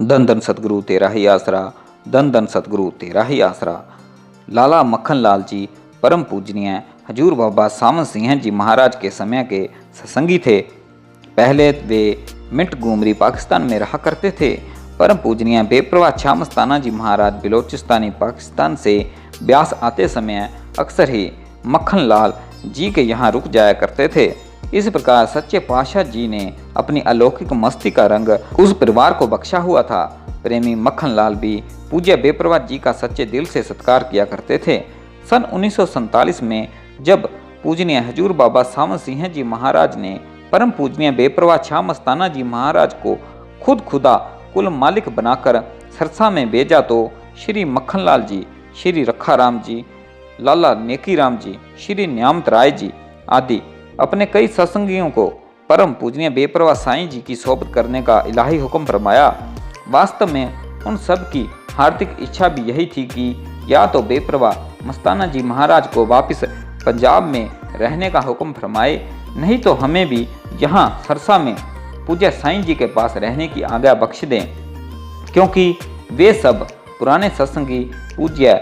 धन धन सतगुरु तेरा ही आसरा, धन धन सतगुरु तेरा ही आसरा। लाला मक्खन लाल जी परम पूजनीय हजूर बाबा सावन सिंह जी महाराज के समय के सत्संगी थे। पहले वे मिंट गुमरी पाकिस्तान में रहा करते थे। परम पूजनीय बेप्रवाह शाह मस्ताना जी महाराज बलोचिस्तानी पाकिस्तान से ब्यास आते समय अक्सर ही मक्खन लाल जी के यहाँ रुक जाया करते थे। इस प्रकार सच्चे पातशाह जी ने अपनी अलौकिक मस्ती का रंग उस परिवार को बख्शा हुआ था। प्रेमी मक्खन लाल भी पूज्य बेप्रवाह जी का सच्चे दिल से सत्कार किया करते थे। सन 1947 में जब पूजनीय हजूर बाबा सावन सिंह जी महाराज ने परम पूजनीय बेप्रवाह शाह मस्ताना जी महाराज को खुद खुदा कुल मालिक बनाकर सरसा में भेजा तो श्री मक्खन लाल जी, श्री रखाराम जी, लाला नेकी राम जी, श्री न्यामत राय जी आदि अपने कई सत्संगियों को परम पूजनीय बेप्रवाह साईं जी की सोबत करने का इलाही हुक्म फरमाया। वास्तव में उन सब की हार्दिक इच्छा भी यही थी कि या तो बेप्रवाह मस्ताना जी महाराज को वापस पंजाब में रहने का हुक्म फरमाए, नहीं तो हमें भी यहाँ सरसा में पूज्य साईं जी के पास रहने की आज्ञा बख्श दें, क्योंकि वे सब पुराने सत्संगी पूज्य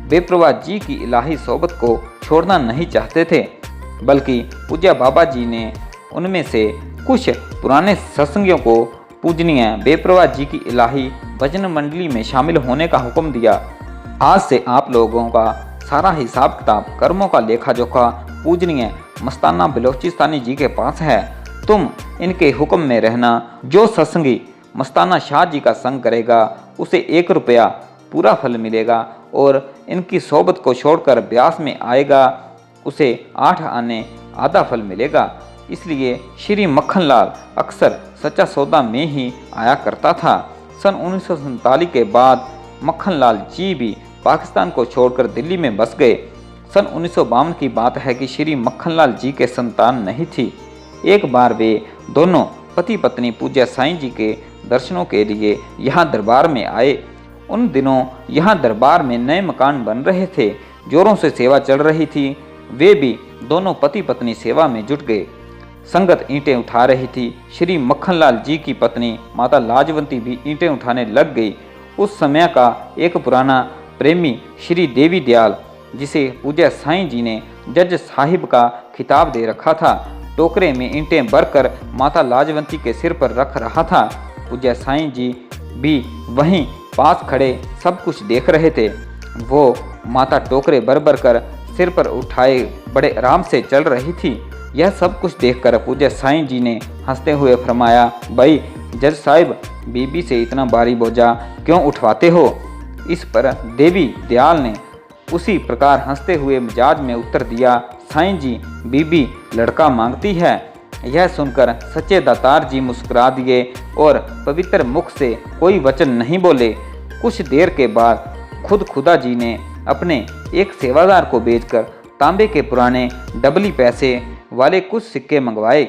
बेप्रवाह जी की इलाही सोबत को छोड़ना नहीं चाहते थे, बल्कि पूज्य बाबा जी ने उनमें से कुछ पुराने सत्संगियों को पूजनीय बेप्रवाह जी की इलाही भजन मंडली में शामिल होने का हुक्म दिया। आज से आप लोगों का सारा हिसाब किताब, कर्मों का लेखा जोखा पूजनीय मस्ताना बलोचिस्तानी जी के पास है। तुम इनके हुक्म में रहना। जो सत्संगी मस्ताना शाह जी का संग करेगा उसे 1 रुपया पूरा फल मिलेगा, और इनकी सोबत को छोड़कर ब्यास में आएगा उसे 8 आने आधा फल मिलेगा। इसलिए श्री मक्खन लाल अक्सर सच्चा सौदा में ही आया करता था। सन 1947 के बाद मक्खन लाल जी भी पाकिस्तान को छोड़कर दिल्ली में बस गए। सन 1952 की बात है कि श्री मक्खन लाल जी के संतान नहीं थी। एक बार वे दोनों पति पत्नी पूज्य साईं जी के दर्शनों के लिए यहाँ दरबार में आए। उन दिनों यहाँ दरबार में नए मकान बन रहे थे, जोरों से सेवा चल रही थी। वे भी दोनों पति पत्नी सेवा में जुट गए। संगत ईंटें उठा रही थी। श्री मक्खन लाल जी की पत्नी माता लाजवंती भी ईंटें उठाने लग गई। उस समय का एक पुराना प्रेमी श्री देवी दयाल, जिसे पूज्य साईं जी ने जज साहिब का खिताब दे रखा था, टोकरे में ईंटें भरकर माता लाजवंती के सिर पर रख रहा था। पूज्य साईं जी भी वहीं पास खड़े सब कुछ देख रहे थे। वो माता टोकरे भर भर कर सिर पर उठाए बड़े आराम से चल रही थी। यह सब कुछ देखकर पूज्य साईं जी ने हंसते हुए फरमाया, भाई जज साहिब, बीबी से इतना भारी बोझा क्यों उठवाते हो? इस पर देवी दयाल ने उसी प्रकार हंसते हुए मिजाज में उत्तर दिया, साईं जी, बीबी लड़का मांगती है। यह सुनकर सच्चे दातार जी मुस्कुरा दिए और पवित्र मुख से कोई वचन नहीं बोले। कुछ देर के बाद खुद खुदा जी ने अपने एक सेवादार को भेजकर तांबे के पुराने डबली पैसे वाले कुछ सिक्के मंगवाए।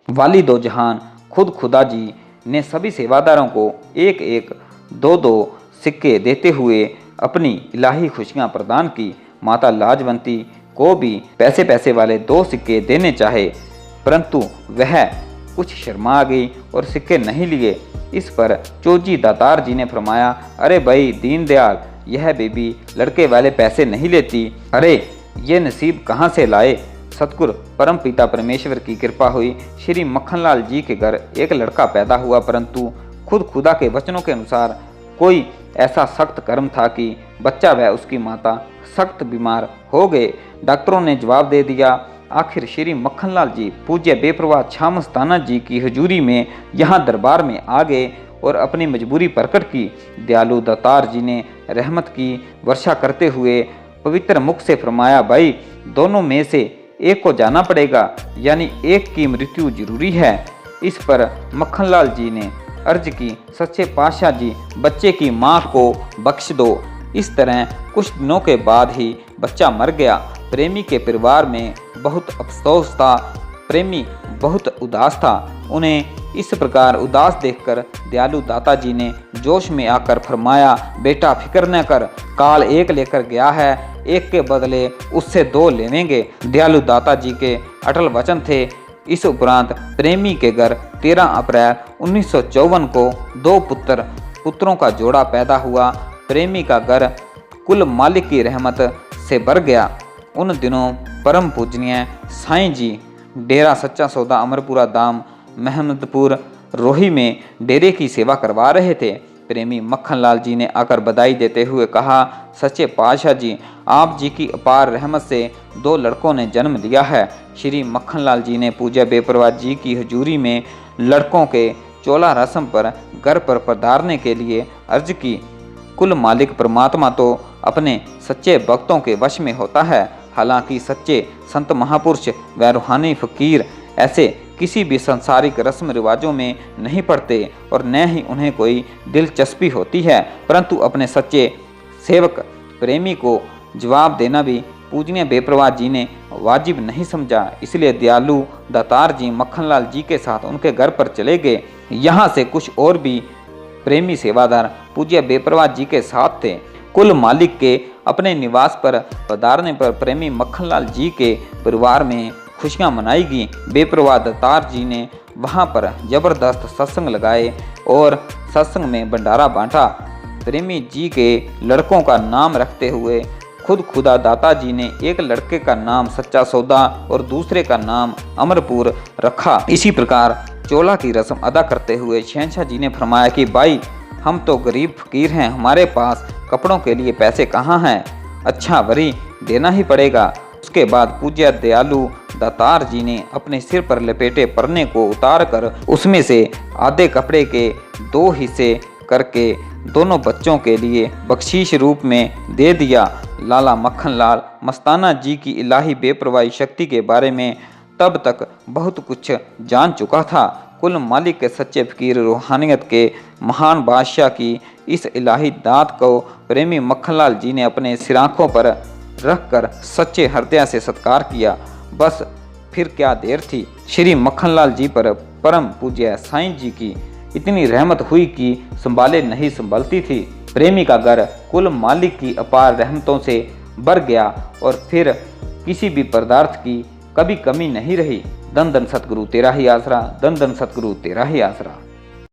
वाली दो जहान खुद खुदा जी ने सभी सेवादारों को 1-1, 2-2 सिक्के देते हुए अपनी इलाही खुशियां प्रदान की। माता लाजवंती को भी पैसे पैसे वाले 2 सिक्के देने चाहे, परंतु वह कुछ शर्मा गई और सिक्के नहीं लिए। इस पर चोजी दातार जी ने फरमाया, अरे भाई दीनदयाल, यह बीबी लड़के वाले पैसे नहीं लेती। अरे ये नसीब कहाँ से लाए? सतगुर परम पिता परमेश्वर की कृपा हुई। श्री मक्खन लाल जी के घर एक लड़का पैदा हुआ, परंतु खुद खुदा के वचनों के अनुसार कोई ऐसा सख्त कर्म था कि बच्चा व उसकी माता सख्त बीमार हो गए। डॉक्टरों ने जवाब दे दिया। आखिर श्री मक्खन लाल जी पूज्य बेप्रवाह शाह मस्ताना जी की हजूरी में यहाँ दरबार में आ गए और अपनी मजबूरी प्रकट की। दयालु दातार जी ने रहमत की वर्षा करते हुए पवित्र मुख से फरमाया, भाई दोनों में से एक को जाना पड़ेगा, यानी एक की मृत्यु जरूरी है। इस पर मक्खन लाल जी ने अर्ज की, सच्चे पातशाह जी, बच्चे की माँ को बख्श दो। इस तरह कुछ दिनों के बाद ही बच्चा मर गया। प्रेमी के परिवार में बहुत अफसोस था। प्रेमी बहुत उदास था। उन्हें इस प्रकार उदास देखकर दयालु दाता जी ने जोश में आकर फरमाया, बेटा फिक्र न कर, काल एक लेकर गया है, एक के बदले उससे 2 लेवेंगे। दयालु दाता जी के अटल वचन थे। इस उपरांत प्रेमी के घर 13 अप्रैल 1954 को 2 पुत्र पुत्रों का जोड़ा पैदा हुआ। प्रेमी का घर कुल मालिक की रहमत से भर गया। उन दिनों परम पूजनीय साईं जी डेरा सच्चा सौदा अमरपुरा धाम महमदपुर रोही में डेरे की सेवा करवा रहे थे। प्रेमी मक्खन लाल जी ने आकर बधाई देते हुए कहा, सच्चे पातशाह जी, आप जी की अपार रहमत से 2 लड़कों ने जन्म लिया है। श्री मक्खन लाल जी ने पूज्य बेपरवाह जी की हजूरी में लड़कों के चोला रस्म पर घर पर पधारने के लिए अर्ज की। कुल मालिक परमात्मा तो अपने सच्चे भक्तों के वश में होता है। हालांकि सच्चे संत महापुरुष व रूहानी फकीर ऐसे किसी भी संसारिक रस्म रिवाजों में नहीं पड़ते और न ही उन्हें कोई दिलचस्पी होती है, परंतु अपने सच्चे सेवक प्रेमी को जवाब देना भी पूजनीय बेपरवाह जी ने वाजिब नहीं समझा। इसलिए दयालु दातार जी मक्खनलाल जी के साथ उनके घर पर चले गए। यहाँ से कुछ और भी प्रेमी सेवादार पूज्य बेपरवाह जी के साथ थे। कुल मालिक के अपने निवास पर पधारने पर प्रेमी मक्खनलाल जी के परिवार में खुशियां मनाई गई। बेपरवाह दातार जी ने वहां पर जबरदस्त सत्संग लगाए और सत्संग में भंडारा बांटा। प्रेमी जी के लड़कों का नाम रखते हुए खुदा दाता जी ने एक लड़के का नाम सच्चा सौदा और दूसरे का नाम अमरपुर रखा। इसी प्रकार चोला की रस्म अदा करते हुए शहंशाह जी ने फरमाया कि भाई, हम तो गरीब फकीर हैं, हमारे पास कपड़ों के लिए पैसे कहाँ हैं? अच्छा, वरी देना ही पड़ेगा। उसके बाद पूज्य दयालु दातार जी ने अपने सिर पर लपेटे परने को उतार कर उसमें से आधे कपड़े के 2 हिस्से करके दोनों बच्चों के लिए बख्शीश रूप में दे दिया। लाला मक्खनलाल मस्ताना जी की इलाही बेपरवाही शक्ति के बारे में तब तक बहुत कुछ जान चुका था। कुल मालिक के सच्चे फकीर रूहानियत के महान बादशाह की इस इलाही दात को प्रेमी मक्खनलाल जी ने अपने सिरांखों पर रखकर सच्चे हृदय से सत्कार किया। बस फिर क्या देर थी। श्री मक्खनलाल जी पर परम पूज्य साईं जी की इतनी रहमत हुई कि संभाले नहीं संभलती थी। प्रेमी का घर कुल मालिक की अपार रहमतों से भर गया और फिर किसी भी पदार्थ की कभी कमी नहीं रही। धन धन सतगुरु तेरा ही आसरा, धन धन सतगुरु तेरा ही आसरा।